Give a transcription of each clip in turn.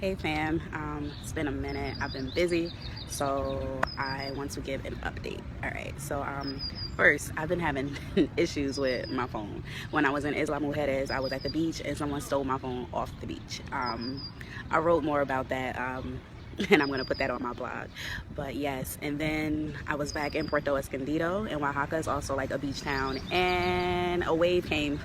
Hey fam, it's been a minute. I've been busy, so I want to give an update. All right, so first, I've been having issues with my phone. When I was in Isla Mujeres, I was at the beach and someone stole my phone off the beach. I wrote more about that, and I'm gonna put that on my blog. But yes, and then I was back in Puerto Escondido, and Oaxaca is also like a beach town, and a wave came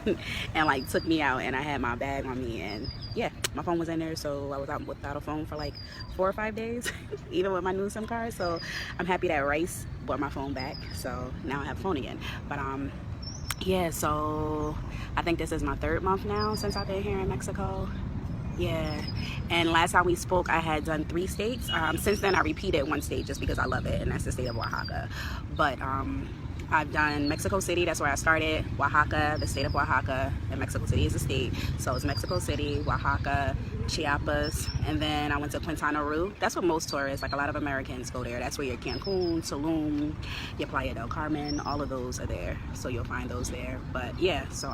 and like took me out, and I had my bag on me, and yeah, my phone was in there, so I was out without a phone for like 4 or 5 days, even with my new SIM card. So I'm happy that Rice brought my phone back, so now I have a phone again. But yeah, so I think this is my 3rd month now since I've been here in Mexico. Yeah, and last time we spoke, I had done 3 states. Since then, I repeated 1 state just because I love it, and that's the state of Oaxaca. But I've done Mexico City, that's where I started, Oaxaca, the state of Oaxaca, and Mexico City is a state. So it's Mexico City, Oaxaca, Chiapas, and then I went to Quintana Roo. That's what most tourists, like a lot of Americans go there. That's where your Cancun, Tulum, your Playa del Carmen, all of those are there. So you'll find those there. But yeah, so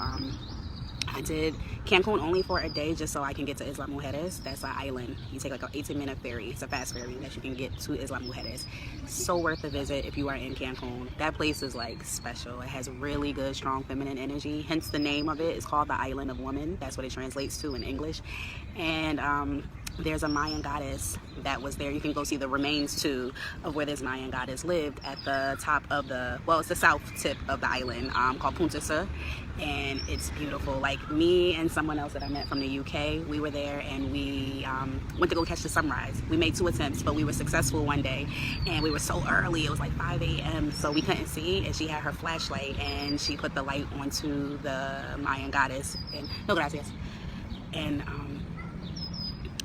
I did Cancun only for a day just so I can get to Isla Mujeres. That's an island. You take like an 18-minute ferry. It's a fast ferry that you can get to Isla Mujeres. So worth a visit if you are in Cancun. That place is like special. It has really good, strong feminine energy. Hence the name of it. It's called the Island of Women. That's what it translates to in English. And there's a Mayan goddess that was there. You can go see the remains too of where this Mayan goddess lived at the top of the, well, it's the south tip of the island, called Punta Sur, and it's beautiful. Like me and someone else that I met from the UK, we were there and we went to go catch the sunrise. We made 2 attempts, but we were successful one day, and we were so early, it was like 5 a.m. so we couldn't see, and she had her flashlight and she put the light onto the Mayan goddess, and no gracias, and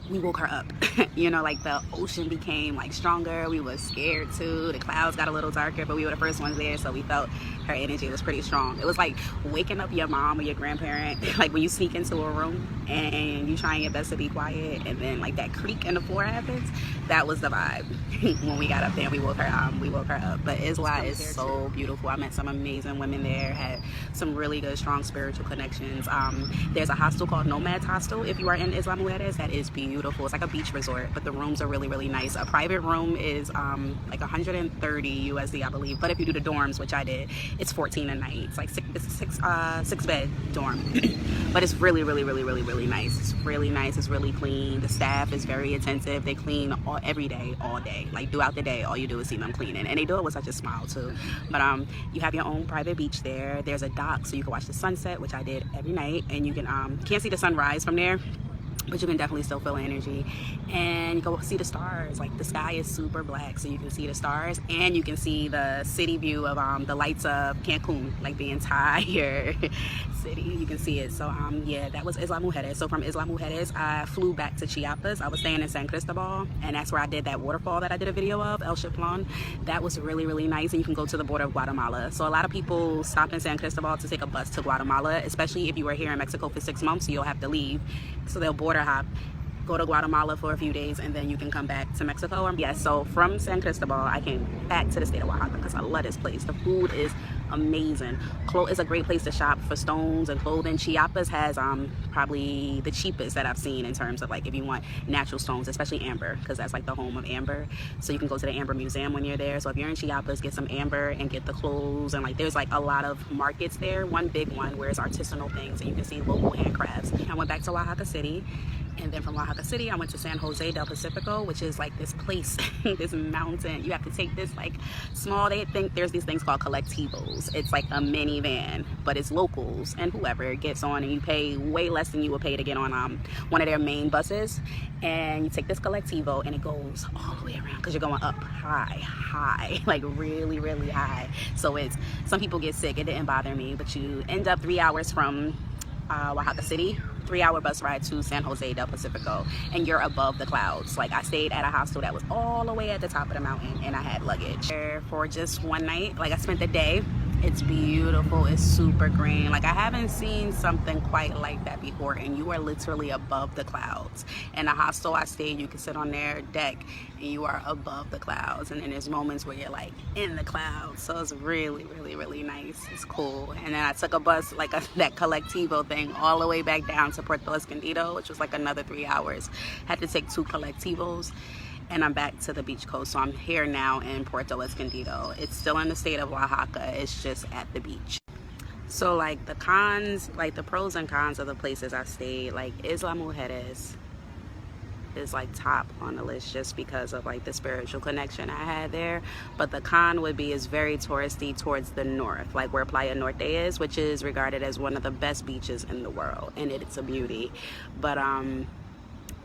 we woke her up. You know, like the ocean became like stronger. We were scared too. The clouds got a little darker, but we were the first ones there, so we felt her energy was pretty strong. It was like waking up your mom or your grandparent, like when you sneak into a room and you trying your best to be quiet, and then like that creak in the floor happens. That was the vibe when we got up there and we woke her up. But Isla is so beautiful. I met some amazing women there, had some really good, strong spiritual connections. There's a hostel called Nomad's Hostel if you are in Isla Mujeres. That is beautiful. It's like a beach resort, but the rooms are really, really nice. A private room is like 130 USD, I believe. But if you do the dorms, which I did, it's 14 a night. It's like six bed dorm. But it's really, really, really, really, really nice. It's really nice. It's really clean. The staff is very attentive. They clean every day, all day. Like throughout the day, all you do is see them cleaning, and they do it with such a smile too. But you have your own private beach there. There's a dock, so you can watch the sunset, which I did every night, and you can can't see the sunrise from there, but you can definitely still feel energy, and you go see the stars. Like the sky is super black, so you can see the stars, and you can see the city view of the lights of Cancun, like the entire city. You can see it. So yeah, that was Isla Mujeres. So from Isla Mujeres, I flew back to Chiapas. I was staying in San Cristobal, and that's where I did that waterfall that I did a video of, El Chiplon. That was really, really nice, and you can go to the border of Guatemala. So a lot of people stop in San Cristobal to take a bus to Guatemala, especially if you were here in Mexico for 6 months, so you'll have to leave. So they'll border hop, go to Guatemala for a few days, and then you can come back to Mexico. Yeah, so from San Cristobal, I came back to the state of Oaxaca because I love this place. The food is amazing. It's a great place to shop for stones and clothing. Chiapas has probably the cheapest that I've seen in terms of like if you want natural stones, especially amber, because that's like the home of amber. So you can go to the Amber Museum when you're there. So if you're in Chiapas, get some amber and get the clothes, and like there's like a lot of markets there. One big one where it's artisanal things and you can see local handcrafts. I went back to Oaxaca City, and then from Oaxaca City I went to San Jose del Pacifico, which is like this place, this mountain. You have to take this like small, they think there's these things called collectivos. It's like a minivan, but it's locals and whoever gets on, and you pay way less than you would pay to get on one of their main buses, and you take this collectivo and it goes all the way around because you're going up high, like really, really high. So it's, some people get sick. It didn't bother me, but you end up 3 hours from Oaxaca City, 3-hour bus ride to San Jose del Pacifico, and you're above the clouds. Like I stayed at a hostel that was all the way at the top of the mountain, and I had luggage there for just one night. Like I spent the day It's beautiful. It's super green. Like, I haven't seen something quite like that before, and you are literally above the clouds. In the hostel I stayed, you can sit on their deck and you are above the clouds, and then there's moments where you're like in the clouds. So it's really, really, really nice. It's cool. And then I took a bus, like that Colectivo thing, all the way back down to Puerto Escondido, which was like another 3 hours. Had to take 2 Colectivos, and I'm back to the beach coast. So I'm here now in Puerto Escondido. It's still in the state of Oaxaca. It's just at the beach. So like the cons, like the pros and cons of the places I stayed, like Isla Mujeres is like top on the list just because of like the spiritual connection I had there. But the con would be it's very touristy towards the north, like where Playa Norte is, which is regarded as one of the best beaches in the world, and it's a beauty. But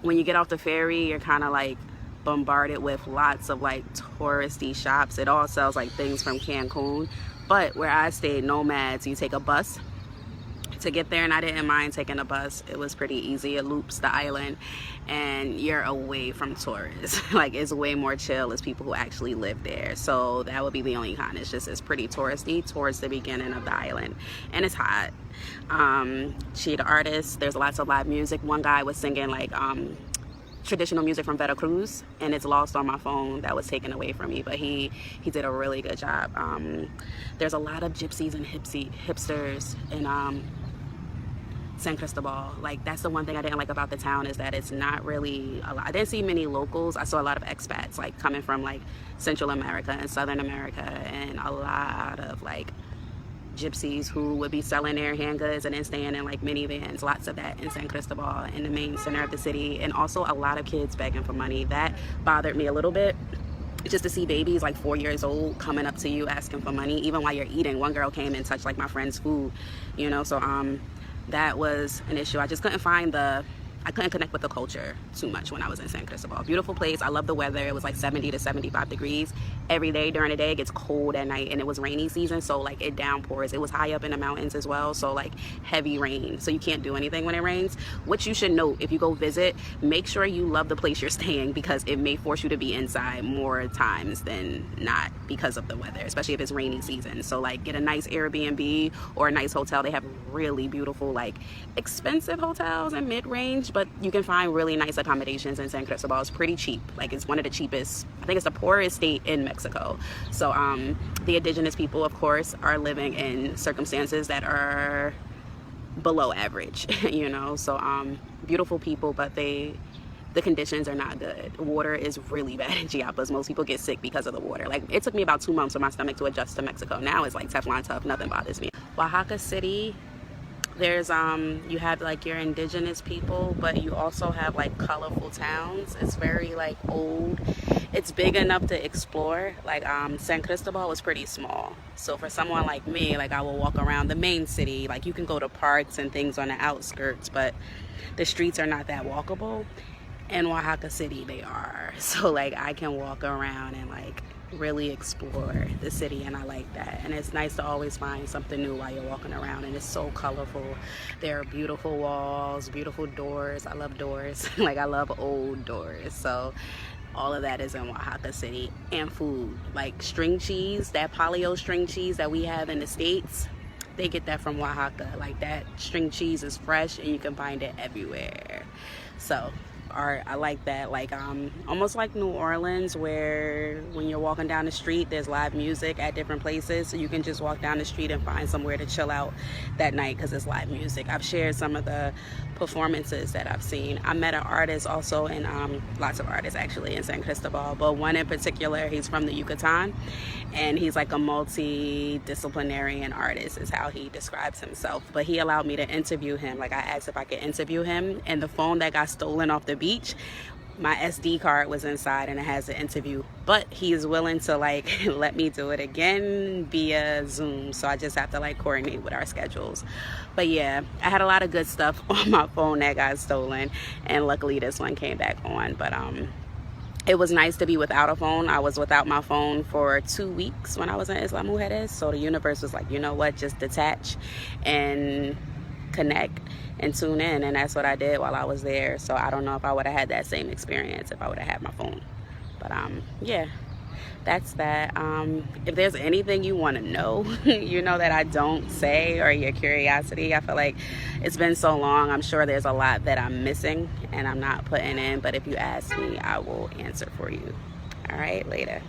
when you get off the ferry, you're kind of like bombarded with lots of like touristy shops. It all sells like things from Cancun. But where I stayed, Nomads, you take a bus to get there, and I didn't mind taking a bus. It was pretty easy. It loops the island and you're away from tourists. Like, it's way more chill. It's people who actually live there. So that would be the only con. It's just it's pretty touristy towards the beginning of the island, and it's hot. Cheetah artists, there's lots of live music. One guy was singing like traditional music from Veracruz, and it's lost on my phone. That was taken away from me, but he did a really good job. There's a lot of gypsies and hipsters in San Cristobal. Like, that's the one thing I didn't like about the town, is that it's not really a lot. I didn't see many locals. I saw a lot of expats, like coming from like Central America and Southern America, and a lot of like gypsies who would be selling their handgoods and then staying in like minivans. Lots of that in San Cristobal, in the main center of the city. And also a lot of kids begging for money. That bothered me a little bit, just to see babies like 4 years old coming up to you asking for money even while you're eating. One girl came and touched like my friend's food, you know. So that was an issue. I just couldn't find I couldn't connect with the culture too much when I was in San Cristobal. Beautiful place. I love the weather. It was like 70 to 75 degrees every day during the day. It gets cold at night, and it was rainy season, so like it downpours. It was high up in the mountains as well, so like heavy rain. So you can't do anything when it rains. What you should note if you go visit, make sure you love the place you're staying, because it may force you to be inside more times than not because of the weather, especially if it's rainy season. So like get a nice Airbnb or a nice hotel. They have really beautiful, like expensive hotels and mid-range, but you can find really nice accommodations in San Cristobal. It's pretty cheap. Like, it's one of the cheapest. I think it's the poorest state in Mexico. So the indigenous people, of course, are living in circumstances that are below average, you know. So beautiful people, but the conditions are not good. Water is really bad in Chiapas. Most people get sick because of the water. Like, it took me about 2 months for my stomach to adjust to Mexico. Now it's like Teflon tough. Nothing bothers me. Oaxaca City, there's you have like your indigenous people, but you also have like colorful towns. It's very like old. It's big enough to explore. Like San Cristobal was pretty small, so for someone like me, like I will walk around the main city. Like, you can go to parks and things on the outskirts, but the streets are not that walkable. In Oaxaca City they are. So like I can walk around and like really explore the city, and I like that. And it's nice to always find something new while you're walking around, and it's so colorful. There are beautiful walls, beautiful doors. I love doors. Like, I love old doors. So all of that is in Oaxaca City. And food, like string cheese, that polio string cheese that we have in the States, they get that from Oaxaca. Like, that string cheese is fresh and you can find it everywhere. So I like that. Like almost like New Orleans, where when you're walking down the street there's live music at different places, so you can just walk down the street and find somewhere to chill out that night because it's live music. I've shared some of the performances that I've seen. I met an artist also in lots of artists actually in San Cristobal, but one in particular, he's from the Yucatan, and he's like a multidisciplinarian artist is how he describes himself. But he allowed me to interview him. Like, I asked if I could interview him, and the phone that got stolen off the beach, my SD card was inside and it has an interview, but he is willing to like let me do it again via Zoom. So I just have to like coordinate with our schedules. But yeah, I had a lot of good stuff on my phone that got stolen, and luckily this one came back on. But it was nice to be without a phone. I was without my phone for 2 weeks when I was in Isla Mujeres. So the universe was like, you know what, just detach and connect and tune in, and that's what I did while I was there. So I don't know if I would have had that same experience if I would have had my phone. But yeah, that's that. If there's anything you want to know, you know, that I don't say, or your curiosity, I feel like it's been so long. I'm sure there's a lot that I'm missing and I'm not putting in, but if you ask me, I will answer for you. All right, later.